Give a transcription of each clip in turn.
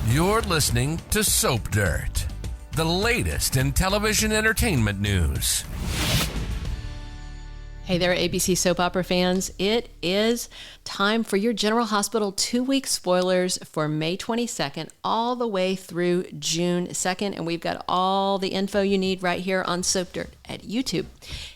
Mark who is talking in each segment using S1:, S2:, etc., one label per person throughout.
S1: You're listening to Soap Dirt, the latest in television entertainment news.
S2: Hey there, ABC soap opera fans. It is time for your General Hospital 2-week spoilers for May 22nd all the way through June 2nd. And we've got all the info you need right here on Soap Dirt at YouTube.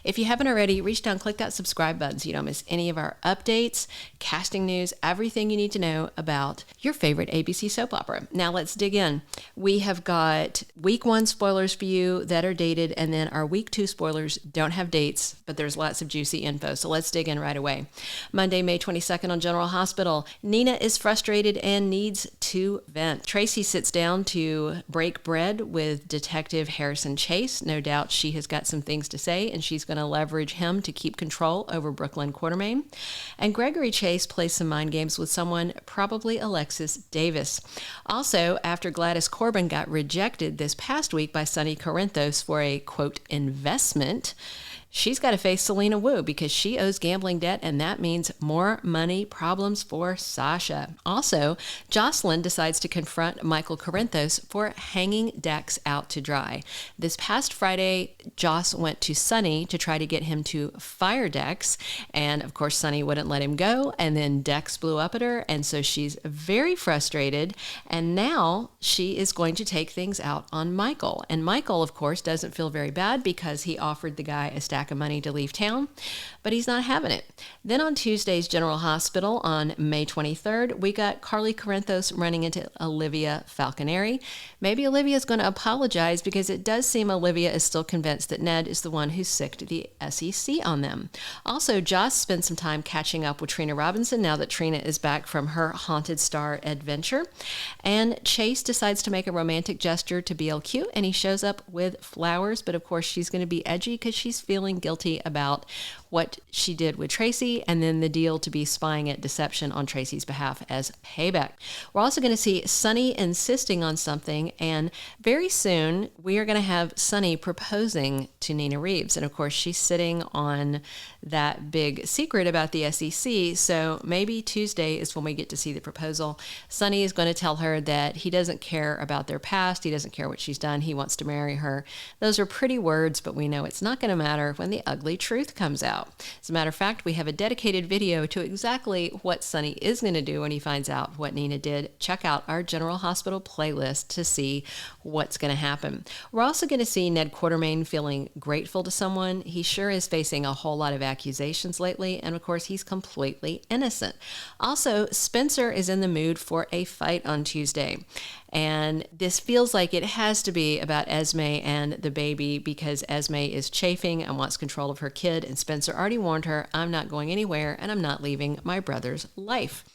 S2: If you haven't already, reach down, click that subscribe button so you don't miss any of our updates, casting news, everything you need to know about your favorite ABC soap opera. Now let's dig in. We have got week 1 spoilers for you that are dated, and then our week 2 spoilers don't have dates, but there's lots of juicy info. So let's dig in right away. Monday, May 22nd on General Hospital. Nina is frustrated and needs to vent. Tracy sits down to break bread with Detective Harrison Chase. No doubt she has got some things to say, and she's going to leverage him to keep control over Brooklyn Quartermaine. And Gregory Chase plays some mind games with someone, probably Alexis Davis. Also, after Gladys Corbin got rejected this past week by Sonny Corinthos for a, quote, investment, she's got to face Selena Wu because she owes gambling debt, and that means more money problems for Sasha. Also, Jocelyn decides to confront Michael Corinthos for hanging Dex out to dry. This past Friday, Joss went to Sonny to try to get him to fire Dex, and of course Sonny wouldn't let him go, and then Dex blew up at her, and so she's very frustrated, and now she is going to take things out on Michael. And Michael, of course, doesn't feel very bad because he offered the guy a stack of money to leave town, but he's not having it. Then on Tuesday's General Hospital on May 23rd, we got Carly Corinthos running into Olivia Falconeri. Maybe Olivia's going to apologize because it does seem Olivia is still convinced that Ned is the one who sicked the SEC on them. Also, Joss spends some time catching up with Trina Robinson now that Trina is back from her Haunted Star adventure. And Chase decides to make a romantic gesture to BLQ, and he shows up with flowers, but of course she's going to be edgy because she's feeling guilty about what she did with Tracy, and then the deal to be spying at Deception on Tracy's behalf as payback. We're also going to see Sonny insisting on something, and very soon we are going to have Sonny proposing to Nina Reeves. And of course, she's sitting on that big secret about the SEC, so maybe Tuesday is when we get to see the proposal. Sonny is going to tell her that he doesn't care about their past, he doesn't care what she's done, he wants to marry her. Those are pretty words, but we know it's not going to matter when the ugly truth comes out. As a matter of fact, we have a dedicated video to exactly what Sonny is going to do when he finds out what Nina did. Check out our General Hospital playlist to see what's going to happen. We're also going to see Ned Quartermaine feeling grateful to someone. He sure is facing a whole lot of accusations lately, and of course he's completely innocent. Also, Spencer is in the mood for a fight on Tuesday. And this feels like it has to be about Esme and the baby because Esme is chafing and wants control of her kid, and Spencer already warned her, I'm not going anywhere and I'm not leaving my brother's life.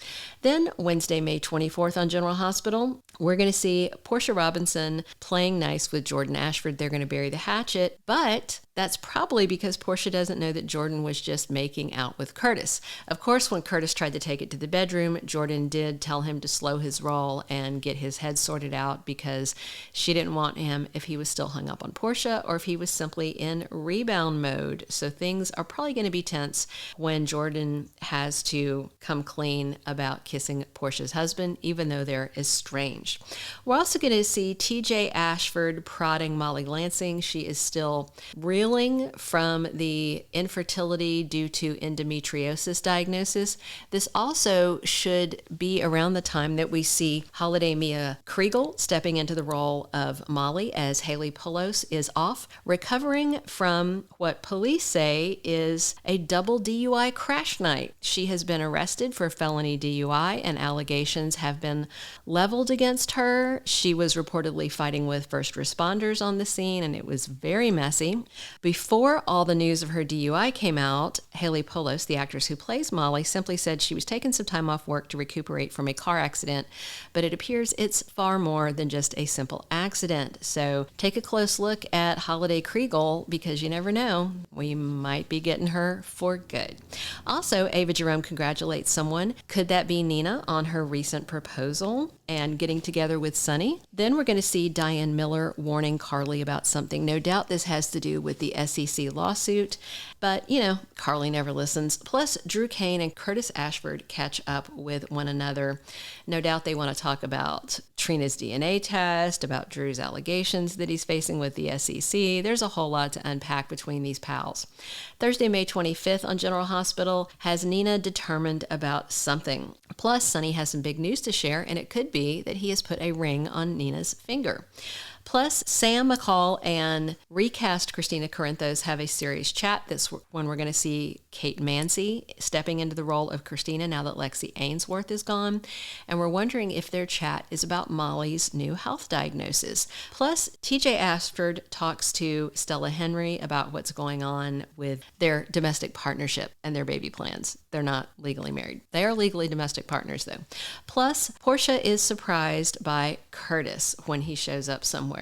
S2: Then Wednesday, May 24th on General Hospital, we're going to see Portia Robinson playing nice with Jordan Ashford. They're going to bury the hatchet, but that's probably because Portia doesn't know that Jordan was just making out with Curtis. Of course, when Curtis tried to take it to the bedroom, Jordan did tell him to slow his roll and get his head sorted out because she didn't want him if he was still hung up on Portia or if he was simply in rebound mode. So things are probably going to be tense when Jordan has to come clean about kissing Portia's husband, even though they're estranged. We're also going to see TJ Ashford prodding Molly Lansing. She is still reeling from the infertility due to endometriosis diagnosis. This also should be around the time that we see Holiday Mia Kriegel stepping into the role of Molly as Haley Polos is off, recovering from what police say is a double DUI crash night. She has been arrested for felony DUI and allegations have been leveled against her. She was reportedly fighting with first responders on the scene, and it was very messy. Before all the news of her DUI came out, Haley Polos, the actress who plays Molly, simply said she was taking some time off work to recuperate from a car accident, but it appears it's far more than just a simple accident. So take a close look at Holiday Kriegel because you never know, we might be getting her for good. Also, Ava Jerome congratulates someone. Could that be Nina on her recent proposal? And getting together with Sonny. Then we're going to see Diane Miller warning Carly about something. No doubt this has to do with the SEC lawsuit, but, Carly never listens. Plus, Drew Kane and Curtis Ashford catch up with one another. No doubt they want to talk about Trina's DNA test, about Drew's allegations that he's facing with the SEC. There's a whole lot to unpack between these pals. Thursday, May 25th on General Hospital has Nina determined about something. Plus, Sonny has some big news to share, and it could be that he has put a ring on Nina's finger. Plus, Sam McCall and recast Kristina Corinthos have a serious chat. This when we're going to see Kate Mansi stepping into the role of Kristina now that Lexi Ainsworth is gone. And we're wondering if their chat is about Molly's new health diagnosis. Plus, TJ Ashford talks to Stella Henry about what's going on with their domestic partnership and their baby plans. They're not legally married. They are legally domestic partners, though. Plus, Portia is surprised by Curtis when he shows up somewhere.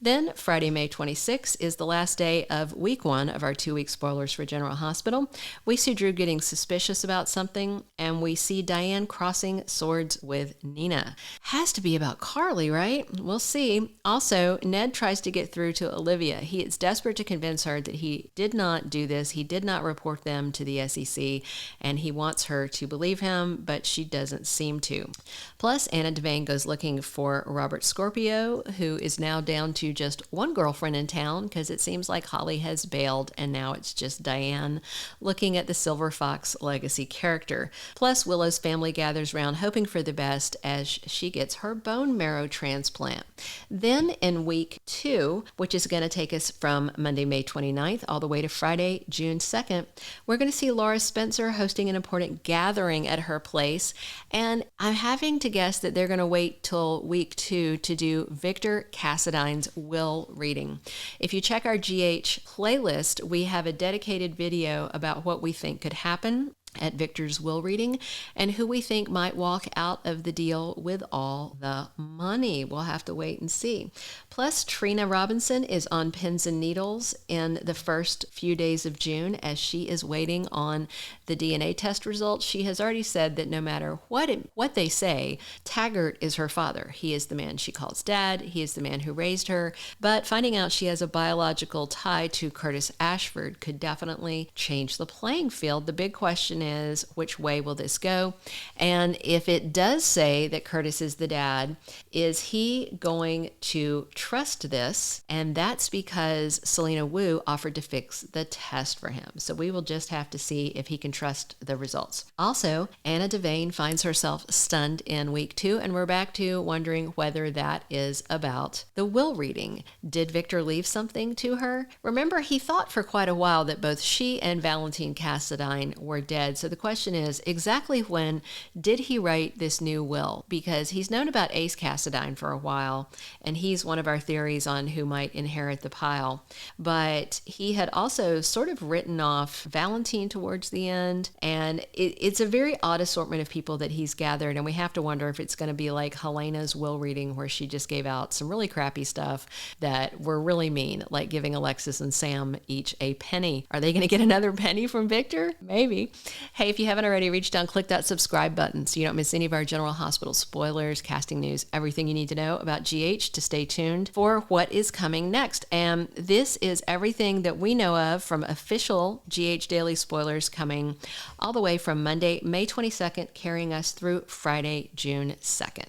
S2: Then, Friday, May 26th is the last day of week 1 of our 2-week spoilers for General Hospital. We see Drew getting suspicious about something, and we see Diane crossing swords with Nina. Has to be about Carly, right? We'll see. Also, Ned tries to get through to Olivia. He is desperate to convince her that he did not do this. He did not report them to the SEC, and he wants her to believe him, but she doesn't seem to. Plus, Anna Devane goes looking for Robert Scorpio, who is now down to just one girlfriend in town because it seems like Holly has bailed and now it's just Diane looking at the Silver Fox legacy character. Plus, Willow's family gathers round hoping for the best as she gets her bone marrow transplant. Then in week 2, which is going to take us from Monday, May 29th all the way to Friday, June 2nd, we're going to see Laura Spencer hosting an important gathering at her place, and I'm having to guess that they're going to wait till week 2 to do Victor Cassadine's will reading. If you check our GH playlist, we have a dedicated video about what we think could happen at Victor's will reading and who we think might walk out of the deal with all the money. We'll have to wait and see. Plus, Trina Robinson is on pins and needles in the first few days of June as she is waiting on the DNA test results. She has already said that no matter what they say, Taggart is her father. He is the man she calls dad. He is the man who raised her. But finding out she has a biological tie to Curtis Ashford could definitely change the playing field. The big question is, which way will this go? And if it does say that Curtis is the dad, is he going to trust this? And that's because Selena Wu offered to fix the test for him. So we will just have to see if he can trust the results. Also, Anna Devane finds herself stunned in week 2, and we're back to wondering whether that is about the will reading. Did Victor leave something to her? Remember, he thought for quite a while that both she and Valentine Cassadine were dead. So the question is, exactly when did he write this new will? Because he's known about Ace Cassadine for a while, and he's one of our theories on who might inherit the pile. But he had also sort of written off Valentine towards the end, and it's a very odd assortment of people that he's gathered, and we have to wonder if it's going to be like Helena's will reading, where she just gave out some really crappy stuff that were really mean, like giving Alexis and Sam each a penny. Are they going to get another penny from Victor? Maybe. Hey, if you haven't already, reach down, click that subscribe button so you don't miss any of our General Hospital spoilers, casting news, everything you need to know about GH to stay tuned for what is coming next. And this is everything that we know of from official GH Daily spoilers coming all the way from Monday, May 22nd, carrying us through Friday, June 2nd.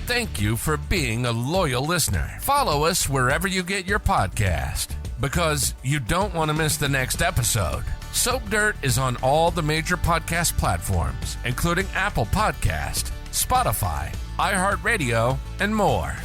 S1: Thank you for being a loyal listener. Follow us wherever you get your podcast, because you don't want to miss the next episode. Soap Dirt is on all the major podcast platforms, including Apple Podcast, Spotify, iHeartRadio, and more.